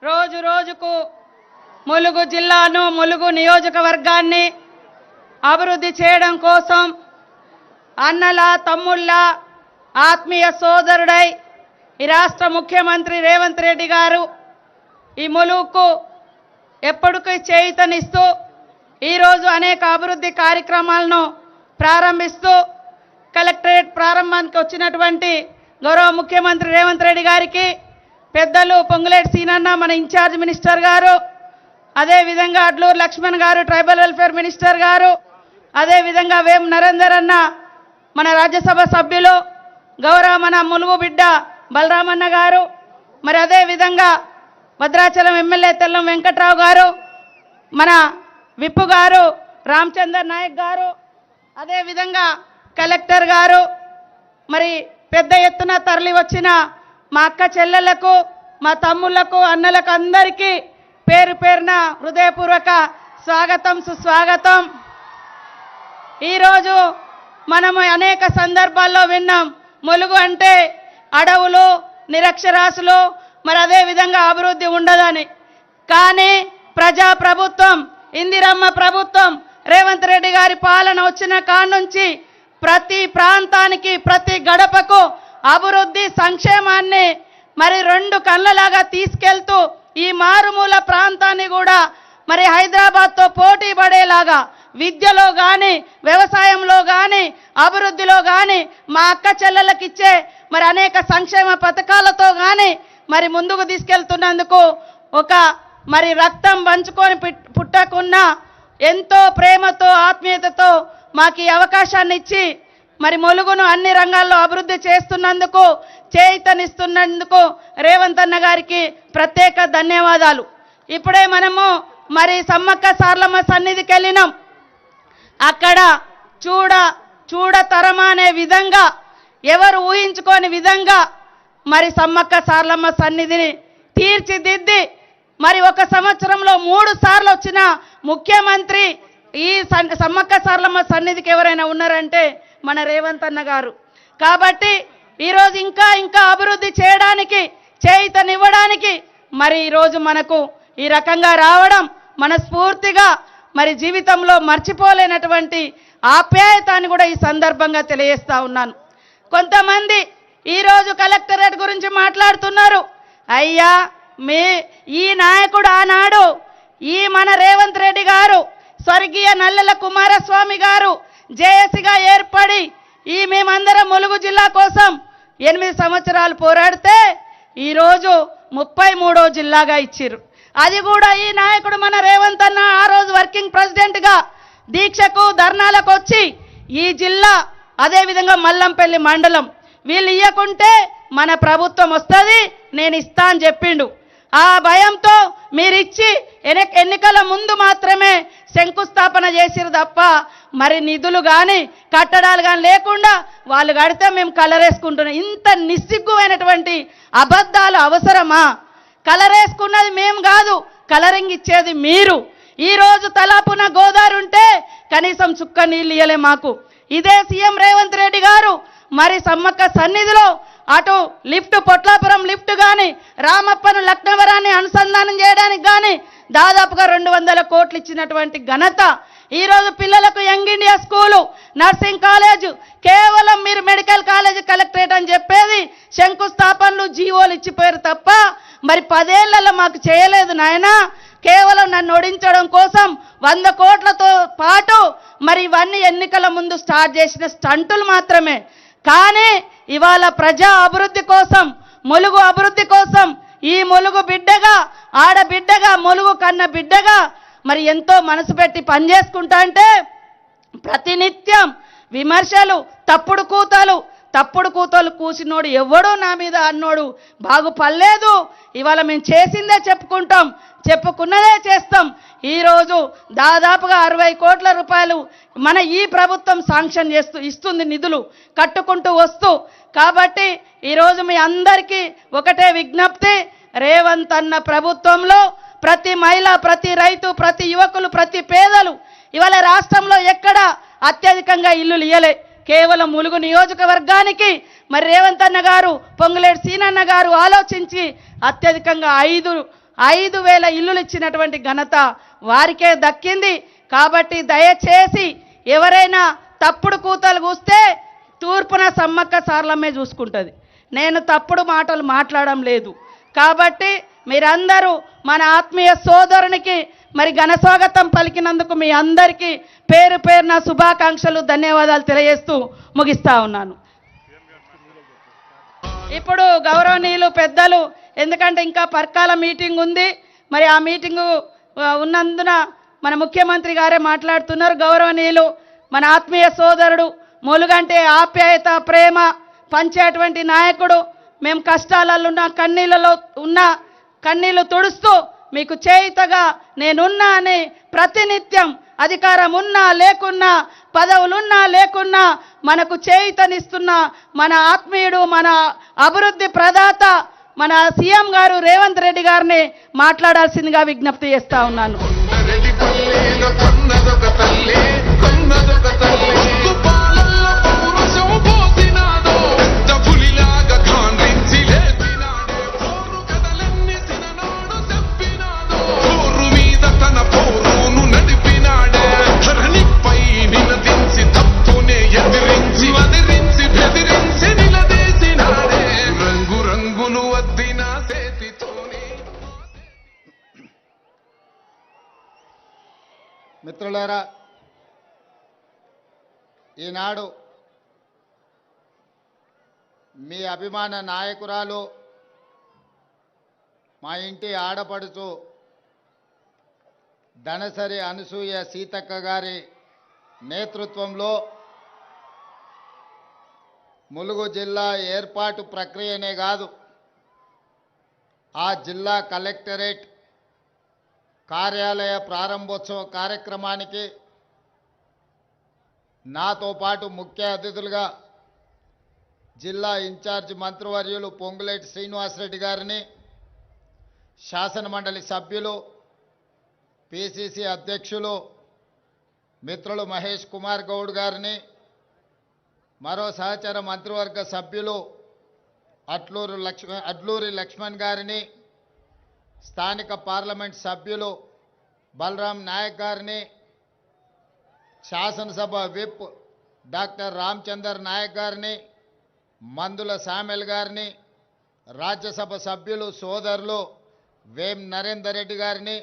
రోజు రోజుకు ములుగు జిల్లాను ములుగు నియోజకవర్గాన్ని అభివృద్ధి చేయడం కోసం అన్నల తమ్ముళ్ళ ఆత్మీయ సోదరుడై ఈ రాష్ట్ర ముఖ్యమంత్రి రేవంత్ రెడ్డి గారు ఈ ములుగుకు ఎప్పటికీ చేయూతనిస్తూ ఈరోజు అనేక అభివృద్ధి కార్యక్రమాలను ప్రారంభిస్తూ కలెక్టరేట్ ప్రారంభానికి వచ్చినటువంటి గౌరవ ముఖ్యమంత్రి రేవంత్ రెడ్డి గారికి పెద్దలు పొంగులేటి సీనన్న మన ఇన్ఛార్జ్ మినిస్టర్ గారు, అదేవిధంగా అడ్లూరు లక్ష్మణ్ గారు ట్రైబల్ వెల్ఫేర్ మినిస్టర్ గారు, అదేవిధంగా వేం నరేందర్ అన్న మన రాజ్యసభ సభ్యులు, గౌరవ మన ములుగు బిడ్డ బలరామన్న గారు, మరి అదేవిధంగా భద్రాచలం ఎమ్మెల్యే తెల్లం వెంకట్రావు గారు, మన విప్పు గారు రామచందర్ నాయక్ గారు, అదేవిధంగా కలెక్టర్ గారు, మరి పెద్ద ఎత్తున తరలి వచ్చిన మా అక్క చెల్లెళ్లకు మా తమ్ముళ్లకు అన్నలకు అందరికీ పేరు పేరున హృదయపూర్వక స్వాగతం సుస్వాగతం. ఈరోజు మనము అనేక సందర్భాల్లో విన్నాం ములుగు అంటే అడవులు నిరక్షరాస్యులు మరి అదేవిధంగా అభివృద్ధి ఉండదని. కానీ ప్రజాప్రభుత్వం ఇందిరమ్మ ప్రభుత్వం రేవంత్ రెడ్డి గారి పాలన వచ్చిన కాడ నుంచి ప్రతి ప్రాంతానికి ప్రతి గడపకు అభివృద్ధి సంక్షేమాన్ని మరి రెండు కళ్ళలాగా తీసుకెళ్తూ ఈ మారుమూల ప్రాంతాన్ని కూడా మరి హైదరాబాద్తో పోటీ పడేలాగా విద్యలో కానీ వ్యవసాయంలో కానీ అభివృద్ధిలో కానీ మా అక్క చెల్లెలకు ఇచ్చే మరి అనేక సంక్షేమ పథకాలతో కానీ మరి ముందుకు తీసుకెళ్తున్నందుకు ఒక మరి రక్తం పంచుకొని పుట్టకున్న ఎంతో ప్రేమతో ఆత్మీయతతో మాకు ఈ అవకాశాన్ని ఇచ్చి మరి ములుగును అన్ని రంగాల్లో అభివృద్ధి చేస్తున్నందుకు చేయూతనిస్తున్నందుకు రేవంత్ అన్న గారికి ప్రత్యేక ధన్యవాదాలు. ఇప్పుడే మనము మరి సమ్మక్క సార్లమ్మ సన్నిధికి వెళ్ళినాం. అక్కడ చూడతరమా అనే విధంగా ఎవరు ఊహించుకోని విధంగా మరి సమ్మక్క సార్లమ్మ సన్నిధిని తీర్చిదిద్ది మరి ఒక సంవత్సరంలో 3 సార్లు వచ్చిన ముఖ్యమంత్రి ఈ సమ్మక్క సార్లమ్మ సన్నిధికి ఎవరైనా ఉన్నారంటే మన రేవంత్ అన్న గారు. కాబట్టి ఈరోజు ఇంకా అభివృద్ధి చేయడానికి చేయూతనివ్వడానికి మరి ఈరోజు మనకు ఈ రకంగా రావడం మనస్ఫూర్తిగా మరి జీవితంలో మర్చిపోలేనటువంటి ఆప్యాయతని కూడా ఈ సందర్భంగా తెలియజేస్తా ఉన్నాను. కొంతమంది ఈరోజు కలెక్టరేట్ గురించి మాట్లాడుతున్నారు. అయ్యా ఈ నాయకుడు ఆనాడు ఈ మన రేవంత్ రెడ్డి గారు స్వర్గీయ నల్లెల కుమారస్వామి గారు జేఏసీగా ఏర్పడి మేమందరం ములుగు జిల్లా కోసం 8 సంవత్సరాలు పోరాడితే ఈరోజు 33వ జిల్లాగా ఇచ్చిర్రు. అది కూడా ఈ నాయకుడు మన రేవంత్ అన్న ఆ రోజు వర్కింగ్ ప్రెసిడెంట్గా దీక్షకు ధర్నాలకు వచ్చి ఈ జిల్లా అదేవిధంగా మల్లంపల్లి మండలం వీళ్ళు ఇయ్యకుంటే మన ప్రభుత్వం వస్తుంది నేను ఇస్తా అని చెప్పిండు. ఆ భయంతో మీరిచ్చి ఎన్నికల ముందు మాత్రమే శంకుస్థాపన చేసిరు తప్ప మరి నిధులు కానీ కట్టడాలు కానీ లేకుండా వాళ్ళు కడితే మేము కలరేసుకుంటున్నాం. ఇంత నిస్సిగ్గుమైనటువంటి అబద్ధాలు అవసరమా? కలరేసుకున్నది మేము కాదు, కలరింగ్ ఇచ్చేది మీరు. ఈరోజు తలాపున గోదావరి ఉంటే కనీసం చుక్క నీళ్ళు ఇయ్యలే మాకు. ఇదే సీఎం రేవంత్ రెడ్డి గారు మరి సమ్మక్క సన్నిధిలో అటు లిఫ్ట్ పొట్లాపురం లిఫ్ట్ కానీ రామప్పను లక్నవరాన్ని అనుసంధానం చేయడానికి కానీ దాదాపుగా 200 కోట్లు ఇచ్చినటువంటి ఘనత. ఈరోజు పిల్లలకు young India school nursing college కేవలం మీరు మెడికల్ కాలేజ్ కలెక్టరేట్ అని చెప్పేది శంకుస్థాపనలు జీవోలు ఇచ్చిపోయారు తప్ప మరి 10 ఏళ్లలో మాకు చేయలేదు నాయనా. కేవలం నన్ను ఓడించడం కోసం 100 కోట్లతో పాటు మరి ఇవన్నీ ఎన్నికల ముందు స్టార్ట్ చేసిన స్టంటులు మాత్రమే. కానీ ఇవాళ ప్రజా అభివృద్ధి కోసం ములుగు అభివృద్ధి కోసం ఈ ములుగు బిడ్డగా ఆడబిడ్డగా ములుగు కన్న బిడ్డగా మరి ఎంతో మనసు పెట్టి పనిచేసుకుంటా అంటే ప్రతినిత్యం విమర్శలు తప్పుడు కూతలు కూసినోడు ఎవడో నా మీద అన్నోడు బాగుపడలేదు. ఇవాళ మేము చేసిందే చెప్పుకుంటాం, చెప్పుకున్నదే చేస్తాం. ఈరోజు దాదాపుగా 60 కోట్ల రూపాయలు మన ఈ ప్రభుత్వం శాంక్షన్ ఇస్తుంది నిధులు కట్టుకుంటూ వస్తూ. కాబట్టి ఈరోజు మీ అందరికీ ఒకటే విజ్ఞప్తి, రేవంత్ అన్న ప్రభుత్వంలో ప్రతి మహిళ ప్రతి రైతు ప్రతి యువకులు ప్రతి పేదలు ఇవాళ రాష్ట్రంలో ఎక్కడ అత్యధికంగా ఇల్లులు ఇయ్యలే. కేవలం ములుగు నియోజకవర్గానికి మరి రేవంత్ అన్న గారు పొంగులేటి సీనన్న గారు ఆలోచించి అత్యధికంగా 5,000 ఇల్లులు ఇచ్చినటువంటి ఘనత వారికే దక్కింది. కాబట్టి దయచేసి ఎవరైనా తప్పుడు కూతలు కూస్తే తూర్పున సమ్మక్క సారలమ్మే చూసుకుంటుంది. నేను తప్పుడు మాటలు మాట్లాడడం లేదు. కాబట్టి మీరందరూ మన ఆత్మీయ సోదరునికి మరి ఘన స్వాగతం పలికినందుకు మీ అందరికీ పేరు పేరున శుభాకాంక్షలు, ధన్యవాదాలు తెలియజేస్తూ ముగిస్తా ఉన్నాను. ఇప్పుడు గౌరవనీయులు పెద్దలు, ఎందుకంటే ఇంకా పర్కాల మీటింగ్ ఉంది, మరి ఆ మీటింగు ఉన్నందున మన ముఖ్యమంత్రి గారే మాట్లాడుతున్నారు. గౌరవనీయులు మన ఆత్మీయ సోదరుడు, మొలుగంటే ఆప్యాయత ప్రేమ పంచేటువంటి నాయకుడు, మేము కష్టాలలో ఉన్న కన్నీళ్ళలో ఉన్న కన్నీళ్లు తుడుస్తూ మీకు చేయుతగా నేనున్నా అని ప్రతినిత్యం అధికారం ఉన్నా లేకున్నా పదవులున్నా లేకున్నా మనకు చేయుతనిస్తున్న మన ఆత్మీయుడు, మన అభివృద్ధి ప్రదాత, మన సీఎం గారు రేవంత్ రెడ్డి గారిని మాట్లాడాల్సిందిగా విజ్ఞప్తి చేస్తా ఉన్నాను. మిత్రులారా, ఈనాడు మీ అభిమాన నాయకురాలు, మా ఇంటి ఆడపడుచు ధనసరి అనసూయ సీతక్క గారి నేతృత్వంలో ములుగు జిల్లా ఏర్పాటు ప్రక్రియనే కాదు, ఆ జిల్లా కలెక్టరేట్ కార్యాలయ ప్రారంభోత్సవ కార్యక్రమానికి నాతో పాటు ముఖ్య అతిథులుగా జిల్లా ఇన్ఛార్జ్ మంత్రివర్యులు పొంగులేటి శ్రీనివాసరెడ్డి గారిని, శాసనమండలి సభ్యులు, పిసిసి అధ్యక్షులు మిత్రులు మహేష్ కుమార్ గౌడ్ గారిని, మరో సహచర మంత్రివర్గ సభ్యులు అడ్లూరి లక్ష్మణ్ గారిని, స్థానిక పార్లమెంట్ సభ్యులు బలరాం నాయక్ గారిని, శాసనసభ విప్ డాక్టర్ రామచందర్ నాయక్ గారిని, మందుల శామ్యుల్ గారిని, రాజ్యసభ సభ్యులు సోదరులు వేం నరేందర్ రెడ్డి గారిని,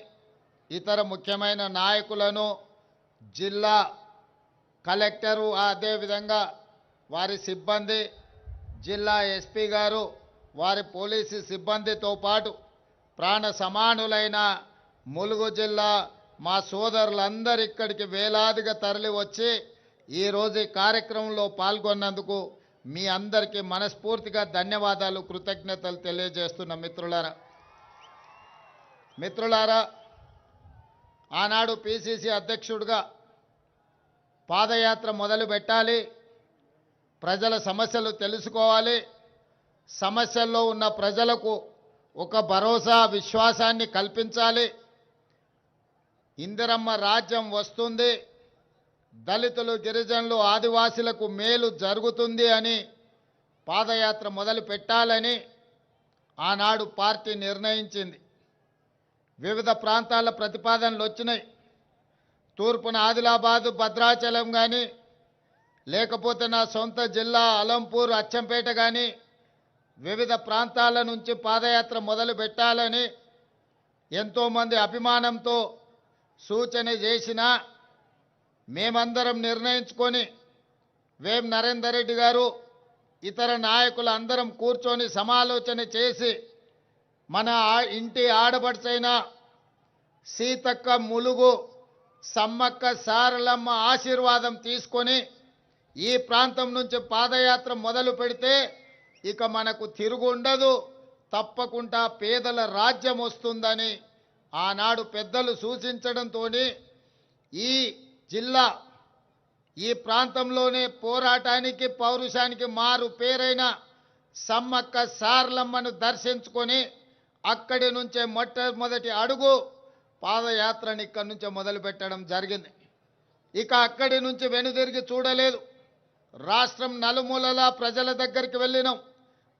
ఇతర ముఖ్యమైన నాయకులను, జిల్లా కలెక్టరు, అదేవిధంగా వారి సిబ్బంది, జిల్లా ఎస్పీ గారు, వారి పోలీసు సిబ్బందితో పాటు ప్రాణ సమానులైన ములుగు జిల్లా మా సోదరులందరూ ఇక్కడికి వేలాదిగా తరలి వచ్చి ఈరోజు ఈ కార్యక్రమంలో పాల్గొన్నందుకు మీ అందరికీ మనస్ఫూర్తిగా ధన్యవాదాలు, కృతజ్ఞతలు తెలియజేస్తున్న మిత్రులారా, ఆనాడు పిసిసి అధ్యక్షుడిగా పాదయాత్ర మొదలు పెట్టాలి, ప్రజల సమస్యలు తెలుసుకోవాలి, సమస్యల్లో ఉన్న ప్రజలకు ఒక భరోసా విశ్వాసాన్ని కల్పించాలి, ఇందిరమ్మ రాజ్యం వస్తుంది, దళితులు గిరిజనులు ఆదివాసీలకు మేలు జరుగుతుంది అని పాదయాత్ర మొదలు పెట్టాలని ఆనాడు పార్టీ నిర్ణయించింది. వివిధ ప్రాంతాల ప్రతిపాదనలు వచ్చినాయి. తూర్పున ఆదిలాబాదు భద్రాచలం కానీ, లేకపోతే నా సొంత జిల్లా అలంపూర్ అచ్చంపేట కానీ వివిధ ప్రాంతాల నుంచి పాదయాత్ర మొదలు పెట్టాలని ఎంతోమంది అభిమానంతో సూచన చేసినా మేమందరం నిర్ణయించుకొని వేం నరేందర్ రెడ్డి గారు ఇతర నాయకులు అందరం కూర్చొని సమాలోచన చేసి మన ఇంటి ఆడపడుచైన సీతక్క ములుగు సమ్మక్క సారలమ్మ ఆశీర్వాదం తీసుకొని ఈ ప్రాంతం నుంచి పాదయాత్ర మొదలు పెడితే ఇక మనకు తిరుగు ఉండదు, తప్పకుండా పేదల రాజ్యం వస్తుందని ఆనాడు పెద్దలు సూచించడంతో ఈ జిల్లా ఈ ప్రాంతంలోనే పోరాటానికి పౌరుషానికి మారు పేరైన సమ్మక్క సారలమ్మను దర్శించుకొని అక్కడి నుంచే మొట్టమొదటి అడుగు పాదయాత్రని ఇక్కడి నుంచే మొదలు పెట్టడం జరిగింది. ఇక అక్కడి నుంచి వెనుదిరిగి చూడలేదు. రాష్ట్రం నలుమూలలా ప్రజల దగ్గరికి వెళ్ళినాం,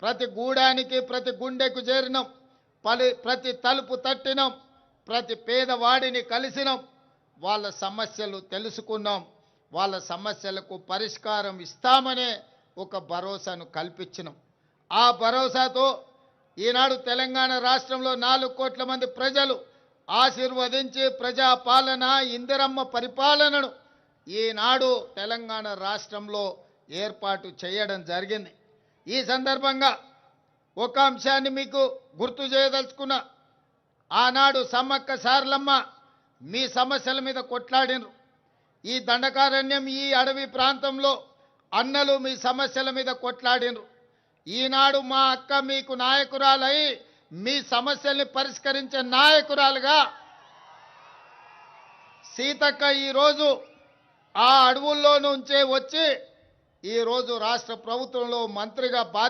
ప్రతి గూడానికి ప్రతి గుండెకు చేరినాం, ప్రతి తలుపు తట్టినాం, ప్రతి పేదవాడిని కలిసినాం, వాళ్ళ సమస్యలు తెలుసుకున్నాం, వాళ్ళ సమస్యలకు పరిష్కారం ఇస్తామనే ఒక భరోసాను కల్పించినాం. ఆ భరోసాతో ఈనాడు తెలంగాణ రాష్ట్రంలో 4 కోట్ల మంది ప్రజలు ఆశీర్వదించి ప్రజాపాలన, ఇందిరమ్మ పరిపాలనను ఈనాడు తెలంగాణ రాష్ట్రంలో ఏర్పాటు చేయడం జరిగింది. ఈ సందర్భంగా ఒక అంశాన్ని మీకు గుర్తు చేయదలుచుకున్నా. ఆనాడు సమ్మక్క సారలమ్మ మీ సమస్యల మీద కొట్లాడినరు. ఈ దండకారణ్యం, ఈ అడవి ప్రాంతంలో అన్నలు మీ సమస్యల మీద కొట్లాడినరు. ఈనాడు మా అక్క మీకు నాయకురాలై మీ సమస్యల్ని పరిష్కరించే నాయకురాలుగా సీతక్క ఈరోజు ఆ అడవుల్లో నుంచే వచ్చి ఈరోజు రాష్ట్ర ప్రభుత్వంలో మంత్రిగా బాధ్యత